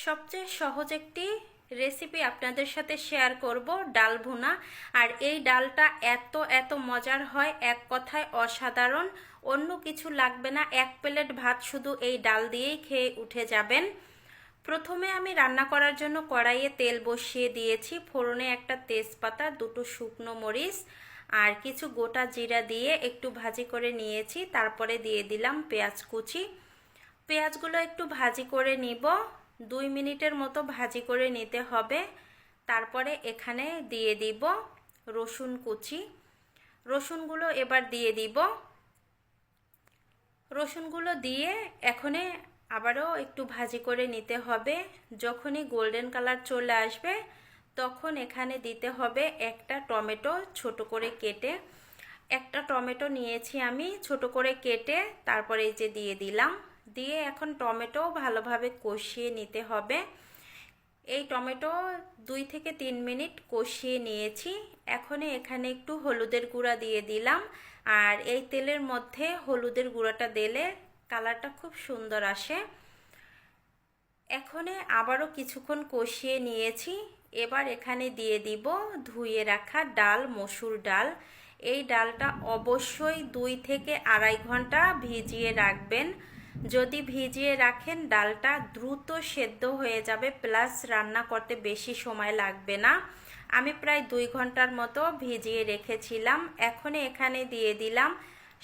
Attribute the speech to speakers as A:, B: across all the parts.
A: সবচেয়ে সহজ একটি রেসিপি আপনাদের সাথে শেয়ার করব, ডাল ভুনা। আর এই ডালটা এত এত মজার হয়, এক কথায় অসাধারণ। অন্য কিছু লাগবে না, এক প্লেট ভাত শুধু এই ডাল দিয়েই খেয়ে উঠে যাবেন। প্রথমে আমি রান্না করার জন্য কড়াইয়ে তেল বসিয়ে দিয়েছি। ফোড়নে একটা তেজপাতা, দুটো শুকনো মরিচ আর কিছু গোটা জিরা দিয়ে একটু ভাজি করে নিয়েছি। তারপরে দিয়ে দিলাম পেঁয়াজ কুচি। পেঁয়াজগুলো একটু ভাজি করে নিব, 2 মিনিটের মতো ভাজি করে নিতে হবে। তারপরে এখানে দিয়ে দিব রসুন কুচি। রসুনগুলো এবার দিয়ে দিব। রসুনগুলো দিয়ে এখানে আবারও একটু ভাজি করে নিতে হবে। যখনই গোল্ডেন কালার চলে আসবে তখন এখানে দিতে হবে একটা টমেটো ছোট করে কেটে। একটা টমেটো নিয়েছি আমি ছোট করে কেটে, তারপরে এই যে দিয়ে দিলাম। দিয়ে এখন টমেটো ভালোভাবে কষিয়ে নিতে হবে। এই টমেটো 2 থেকে 3 মিনিট কষিয়ে নিয়েছি। এখন এখানে একটু হলুদের গুঁড়া দিয়ে দিলাম। আর এই তেলের মধ্যে হলুদের গুঁড়াটা দিলে কালারটা খুব সুন্দর আসে। এখন আবারও কিছুক্ষণ কষিয়ে নিয়েছি। এবার এখানে দিয়ে দিব ধুয়ে রাখা ডাল, মসুর ডাল। এই ডালটা অবশ্যই 2 থেকে 2.5 ঘন্টা ভিজিয়ে রাখবেন। যদি ভিজিয়ে রাখেন ডালটা দ্রুত সেদ্ধ হয়ে যাবে, প্লাস রান্না করতে বেশি সময় লাগবে না। আমি প্রায় 2 ঘন্টার মতো ভিজিয়ে রেখেছিলাম। এখন এখানে দিয়ে দিলাম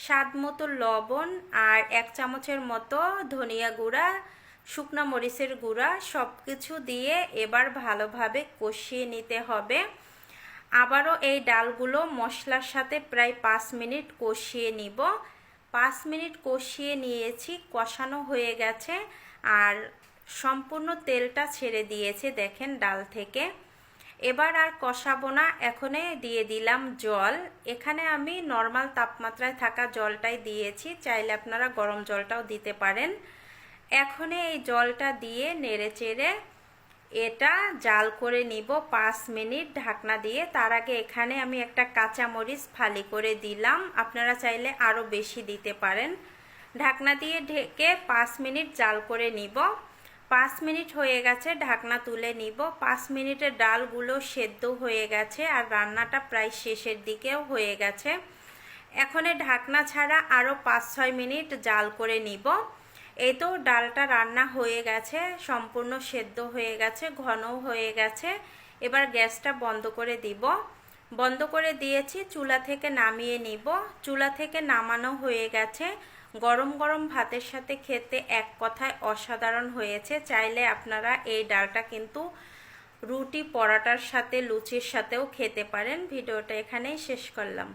A: স্বাদ মতো লবণ আর 1 চামচের মতো ধনিয়া গুঁড়া, শুকনো মরিচের গুঁড়া। সব কিছু দিয়ে এবার ভালোভাবে কষিয়ে নিতে হবে। আবারও এই ডালগুলো মশলার সাথে প্রায় 5 মিনিট কষিয়ে নিব। 5 মিনিট কষিয়ে নিয়েছি, কষানো হয়ে গেছে আর সম্পূর্ণ তেলটা ছেড়ে দিয়েছে দেখেন ডাল থেকে। এবার আর কষাবো না, এখানে দিয়ে দিলাম জল। এখানে আমি নর্মাল তাপমাত্রায় থাকা জলটাই দিয়েছি, চাইলে আপনারা গরম জলটাও দিতে পারেন। এখন এই জলটা দিয়ে নেড়েচেড়ে এটা জাল করে নিব 5 মিনিট ঢাকনা দিয়ে। তার আগে এখানে আমি একটা কাঁচামরিচ ফালি করে দিলাম, আপনারা চাইলে আরও বেশি দিতে পারেন। ঢাকনা দিয়ে ঢেকে 5 মিনিট জাল করে নিব। 5 মিনিট হয়ে গেছে, ঢাকনা তুলে নিব। 5 মিনিটে ডালগুলো সেদ্ধ হয়ে গেছে আর রান্নাটা প্রায় শেষের দিকেও হয়ে গেছে। এখন ঢাকনা ছাড়া আরও 5-6 মিনিট জাল করে নিব। এই তো ডালটা রান্না হয়ে গেছে, সম্পূর্ণ সেদ্ধ হয়ে গেছে, ঘনও হয়ে গেছে। এবার গ্যাসটা বন্ধ করে দিব। বন্ধ করে দিয়েছি, চুলা থেকে নামিয়ে নিব। চুলা থেকে নামানো হয়ে গেছে। গরম গরম ভাতের সাথে খেতে এক কথায় অসাধারণ হয়েছে। চাইলে আপনারা এই ডালটা কিন্তু রুটি, পরোটার সাথে, লুচির সাথেও খেতে পারেন। ভিডিওটা এখানেই শেষ করলাম।